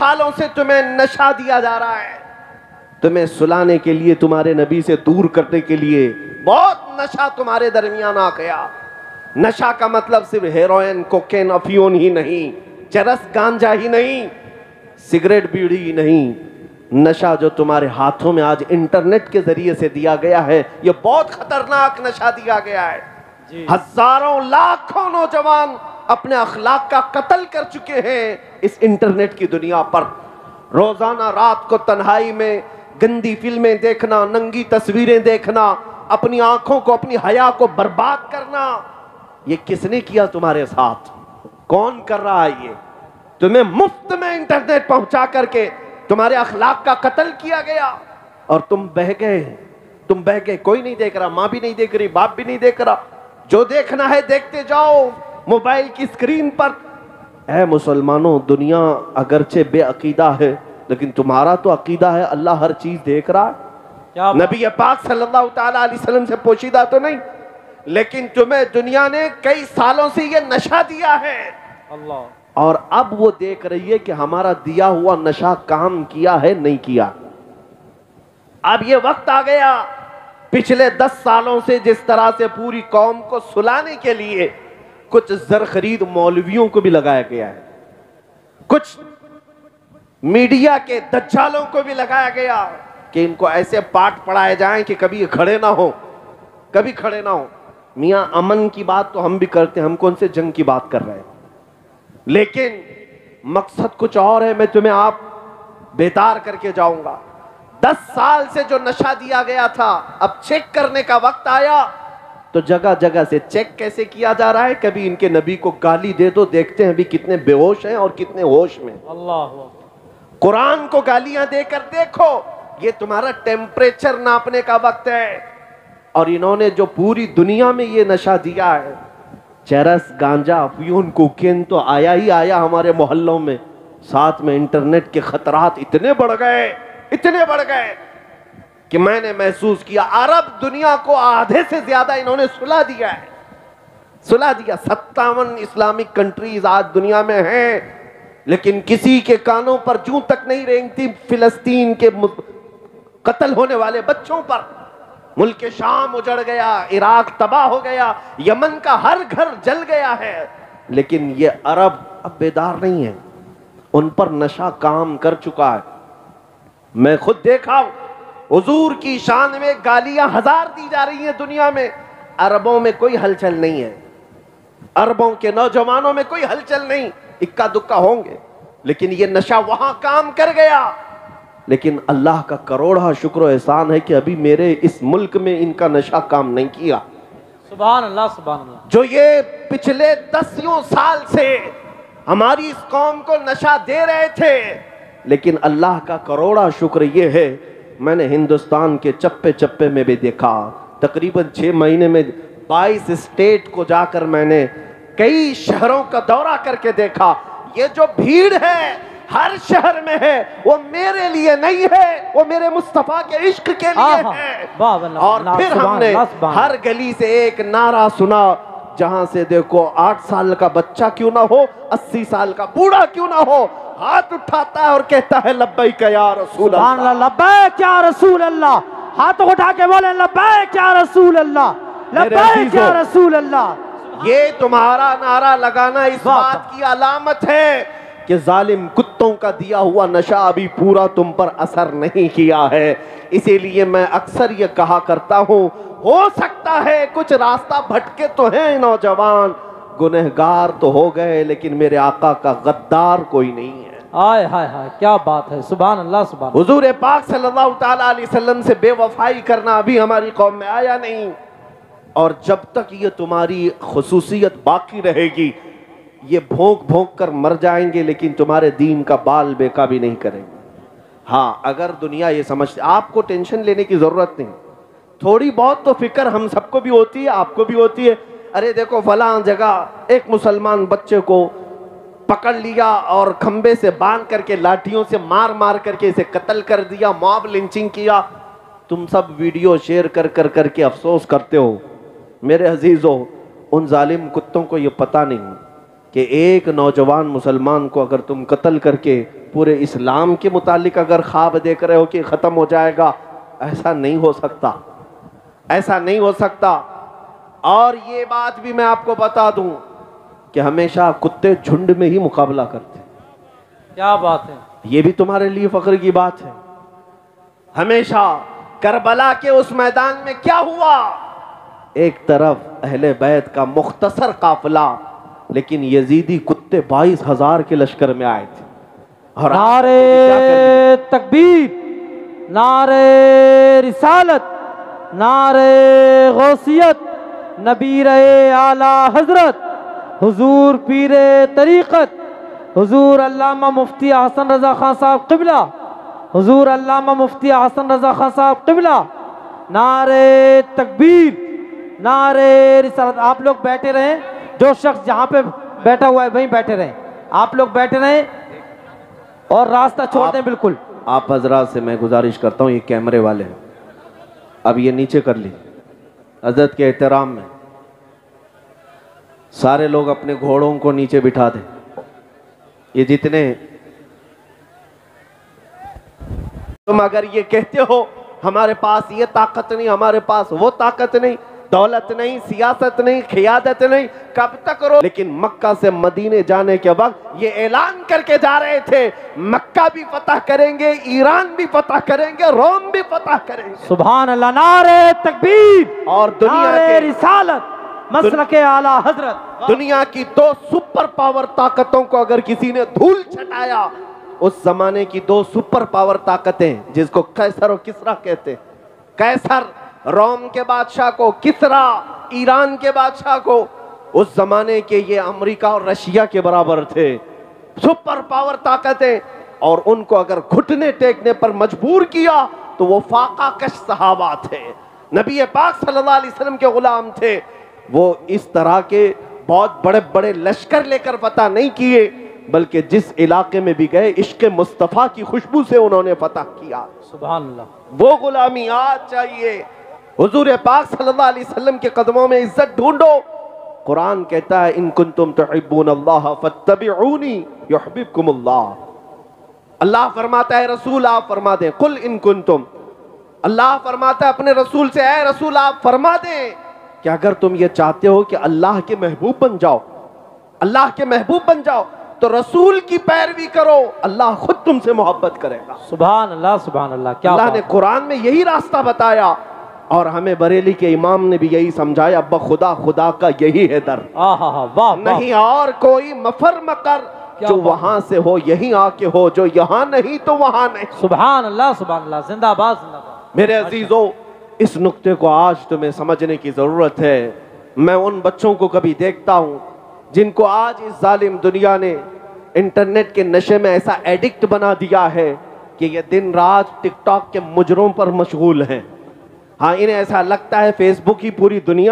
سالوں سے تمہیں نشہ دیا جا رہا ہے، تمہیں سلانے کے لیے، تمہارے نبی سے دور کرنے کے لیے بہت نشہ تمہارے درمیان آ گیا۔ نشہ کا مطلب صرف ہیروئن، کوکین، افیون ہی نہیں، چرس گانجا ہی نہیں، سگریٹ بیڑی ہی نہیں۔ نشہ جو تمہارے ہاتھوں میں آج انٹرنیٹ کے ذریعے سے دیا گیا ہے، یہ بہت خطرناک نشہ دیا گیا ہے۔ ہزاروں لاکھوں نوجوان اپنے اخلاق کا قتل کر چکے ہیں اس انٹرنیٹ کی دنیا پر۔ روزانہ رات کو تنہائی میں گندی فلمیں دیکھنا، ننگی تصویریں دیکھنا، اپنی آنکھوں کو، اپنی حیا کو برباد کرنا، یہ کس نے کیا تمہارے ساتھ؟ کون کر رہا ہے یہ؟ تمہیں مفت میں انٹرنیٹ پہنچا کر کے تمہارے اخلاق کا قتل کیا گیا اور تم بہہ گئے، کوئی نہیں دیکھ رہا، ماں بھی نہیں دیکھ رہی، باپ بھی نہیں دیکھ رہا، جو دیکھنا ہے دیکھتے جاؤ موبائل کی اسکرین پر۔ اے مسلمانوں، دنیا اگرچہ بے عقیدہ ہے لیکن تمہارا تو عقیدہ ہے اللہ ہر چیز دیکھ رہا ہے۔ نبی پاک صلی اللہ تعالیٰ علیہ وسلم سے پوشیدہ تو نہیں، لیکن تمہیں دنیا نے کئی سالوں سے یہ نشہ دیا ہے، اور اب وہ دیکھ رہی ہے کہ ہمارا دیا ہوا نشہ کام کیا ہے نہیں کیا۔ اب یہ وقت آ گیا، پچھلے 10 سالوں سے جس طرح سے پوری قوم کو سلانے کے لیے کچھ زرخرید مولویوں کو بھی لگایا گیا ہے، کچھ میڈیا کے دجالوں کو بھی لگایا گیا کہ ان کو ایسے پاٹ پڑھائے جائیں کہ کبھی کھڑے نہ ہو، کبھی کھڑے نہ ہو۔ میاں امن کی بات تو ہم بھی کرتے ہیں، ہم کون سے جنگ کی بات کر رہے ہیں، لیکن مقصد کچھ اور ہے۔ میں تمہیں آپ بیدار کر کے جاؤں گا۔ 10 سال سے جو نشہ دیا گیا تھا، اب چیک کرنے کا وقت آیا تو جگہ جگہ سے چیک کیسے کیا جا رہا ہے؟ کبھی ان کے نبی کو گالی دے دو، دیکھتے ہیں بھی کتنے بے ہوش ہیں اور کتنے ہوش میں۔ قرآن کو گالیاں دے کر دیکھو، یہ تمہارا ٹیمپریچر ناپنے کا وقت ہے۔ اور انہوں نے جو پوری دنیا میں یہ نشہ دیا ہے، چرس، گانجا، افیون، کوکین تو آیا ہی آیا ہمارے محلوں میں، ساتھ میں انٹرنیٹ کے خطرات اتنے بڑھ گئے کہ میں نے محسوس کیا عرب دنیا کو آدھے سے زیادہ انہوں نے سلا دیا ہے، سلا دیا۔ 57 اسلامک کنٹریز آج دنیا میں ہیں، لیکن کسی کے کانوں پر جوں تک نہیں رینگتی فلسطین کے قتل ہونے والے بچوں پر۔ ملک شام اجڑ گیا، عراق تباہ ہو گیا، یمن کا ہر گھر جل گیا ہے، لیکن یہ عرب اب بیدار نہیں ہے، ان پر نشہ کام کر چکا ہے۔ میں خود دیکھا، حضور کی شان میں گالیاں 1000 دی جا رہی ہیں دنیا میں، عربوں میں کوئی ہلچل نہیں ہے، عربوں کے نوجوانوں میں کوئی ہلچل نہیں، اکا دکا ہوں گے، لیکن یہ نشہ وہاں کام کر گیا۔ لیکن اللہ کا کروڑا شکر و احسان ہے کہ ابھی میرے اس ملک میں ان کا نشہ کام نہیں کیا۔ سبحان اللہ، سبحان اللہ۔ جو یہ پچھلے 10 سال سے ہماری اس قوم کو نشہ دے رہے تھے، لیکن اللہ کا کروڑا شکر یہ ہے، میں نے ہندوستان کے چپے چپے میں بھی دیکھا، تقریباً 6 مہینے میں 22 اسٹیٹ کو جا کر میں نے کئی شہروں کا دورہ کر کے دیکھا۔ یہ جو بھیڑ ہے ہر شہر میں ہے، وہ میرے لیے نہیں ہے، وہ میرے مصطفیٰ کے عشق کے لیے ہے۔ اور پھر ہم نے ہر گلی سے ایک نعرہ سنا، جہاں سے دیکھو 8 سال کا بچہ کیوں نہ ہو، 80 سال کا بوڑھا کیوں نہ ہو، ہاتھ اٹھاتا ہے اور کہتا ہے لبیک یا رسول اللہ، سبحان اللہ، لبیک یا رسول اللہ۔ ہاتھ اٹھا کے بولیں لبیک یا رسول اللہ، لبیک یا رسول اللہ۔ یہ تمہارا نعرہ لگانا اس بات کی علامت ہے کہ ظالم کتوں کا دیا ہوا نشہ ابھی پورا تم پر اثر نہیں کیا ہے۔ اسی لیے میں اکثر یہ کہا کرتا ہوں، ہو سکتا ہے کچھ راستہ بھٹکے تو ہیں نوجوان، گنہگار تو ہو گئے، لیکن میرے آقا کا غدار کوئی نہیں ہے۔ آئے ہائے ہائے، کیا بات ہے، سبحان اللہ، سبحان اللہ۔ حضور پاک صلی اللہ تعالیٰ علیہ وسلم سے بے وفائی کرنا ابھی ہماری قوم میں آیا نہیں، اور جب تک یہ تمہاری خصوصیت باقی رہے گی، یہ بھونک بھونک کر مر جائیں گے لیکن تمہارے دین کا بال بیکا بھی نہیں کریں گے۔ ہاں، اگر دنیا یہ سمجھتے، آپ کو ٹینشن لینے کی ضرورت نہیں، تھوڑی بہت تو فکر ہم سب کو بھی ہوتی ہے، آپ کو بھی ہوتی ہے۔ ارے دیکھو فلاں جگہ ایک مسلمان بچے کو پکڑ لیا اور کھمبے سے باندھ کر کے لاٹھیوں سے مار مار کر کے اسے قتل کر دیا، موب لنچنگ کیا۔ تم سب ویڈیو شیئر کر کے افسوس کرتے ہو۔ میرے عزیزو، ان ظالم کتوں کو یہ پتہ نہیں کہ ایک نوجوان مسلمان کو اگر تم قتل کر کے پورے اسلام کے متعلق اگر خواب دیکھ رہے ہو کہ ختم ہو جائے گا، ایسا نہیں ہو سکتا، ایسا نہیں ہو سکتا۔ اور یہ بات بھی میں آپ کو بتا دوں کہ ہمیشہ کتے جھنڈ میں ہی مقابلہ کرتے ہیں۔ کیا بات ہے، یہ بھی تمہارے لیے فخر کی بات ہے۔ ہمیشہ کربلا کے اس میدان میں کیا ہوا؟ ایک طرف اہل بیت کا مختصر قافلہ، لیکن یزیدی کتے 22,000 کے لشکر میں آئے تھے۔ اور نعرے تکبیر، نعرے رسالت، نعرے غوثیت، نبی اعلی حضرت حضور پیر طریقت حضور علامہ مفتی حسن رضا خان صاحب قبلہ، حضور علامہ مفتی حسن رضا خان صاحب قبلہ، نعرے تکبیر، نعرے رسالت۔ آپ لوگ بیٹھے رہیں، جو شخص جہاں پہ بیٹھا ہوا ہے وہیں بیٹھے رہیں، آپ لوگ بیٹھے رہیں اور راستہ چھوڑ دیں بالکل۔ آپ حضرات سے میں گزارش کرتا ہوں، یہ کیمرے والے ہیں، اب یہ نیچے کر لی حضرت کے احترام میں، سارے لوگ اپنے گھوڑوں کو نیچے بٹھا دیں۔ یہ جتنے تم اگر یہ کہتے ہو ہمارے پاس یہ طاقت نہیں، ہمارے پاس وہ طاقت نہیں، دولت نہیں، سیاست نہیں، قیادت نہیں، کب تک کرو؟ لیکن مکہ سے مدینے جانے کے وقت یہ اعلان کر کے جا رہے تھے، مکہ بھی فتح کریں گے، ایران بھی فتح کریں گے، روم بھی فتح کریں گے۔ سبحان اللہ، نعرے تکبیر اور دنیا نعرے کے رسالت، مسلک اعلی حضرت۔ دنیا کی 2 سپر پاور طاقتوں کو اگر کسی نے دھول چھٹایا، اس زمانے کی 2 سپر پاور طاقتیں جس کو قیصر و کسریٰ کہتے، قیصر روم کے بادشاہ کو، کسریٰ ایران کے بادشاہ کو، اس زمانے کے یہ امریکہ اور رشیا کے برابر تھے، سپر پاور طاقتیں۔ اور ان کو اگر گھٹنے ٹیکنے پر مجبور کیا تو وہ فاقہ کش صحابہ تھے، نبی پاک صلی اللہ علیہ وسلم کے غلام تھے۔ وہ اس طرح کے بہت بڑے بڑے لشکر لے کر فتح نہیں کیے، بلکہ جس علاقے میں بھی گئے عشق مصطفیٰ کی خوشبو سے انہوں نے فتح کیا۔ سبحان اللہ، وہ غلامی آج چاہیے۔ حضور پاک صلی اللہ علیہ وسلم کے قدموں میں عزت ڈھونڈو۔ قرآن کہتا ہے ان کنتم تحبون اللہ فاتبعونی یحببکم اللہ۔ اللہ فرماتا ہے رسول آپ فرما دیں، قل ان کنتم، اللہ فرماتا ہے اپنے رسول سے، اے رسول آپ فرما دیں کہ اگر تم یہ چاہتے ہو کہ اللہ کے محبوب بن جاؤ، اللہ کے محبوب بن جاؤ، تو رسول کی پیروی کرو، اللہ خود تم سے محبت کرے گا۔ سبحان اللہ، سبحان اللہ، کیا اللہ نے قرآن میں یہی راستہ بتایا، اور ہمیں بریلی کے امام نے بھی یہی سمجھایا، بخدا خدا کا یہی ہے در، واہ، نہیں اور کوئی مفر مکر، جو وہاں سے ہو یہیں آ کے ہو، جو یہاں نہیں تو وہاں نہیں۔ سبحان اللہ، سبحان اللہ، زندہ باد، زندہ باد۔ میرے عزیزو، اس نقطے کو آج تمہیں سمجھنے کی ضرورت ہے۔ میں ان بچوں کو کبھی دیکھتا ہوں جن کو آج اس ظالم دنیا نے انٹرنیٹ کے نشے میں ایسا ایڈکٹ بنا دیا ہے کہ یہ دن رات ٹک ٹاک کے مجرموں پر مشغول ہیں۔ ہاں، انہیں ایسا لگتا ہے فیس بک ہی پوری دنیا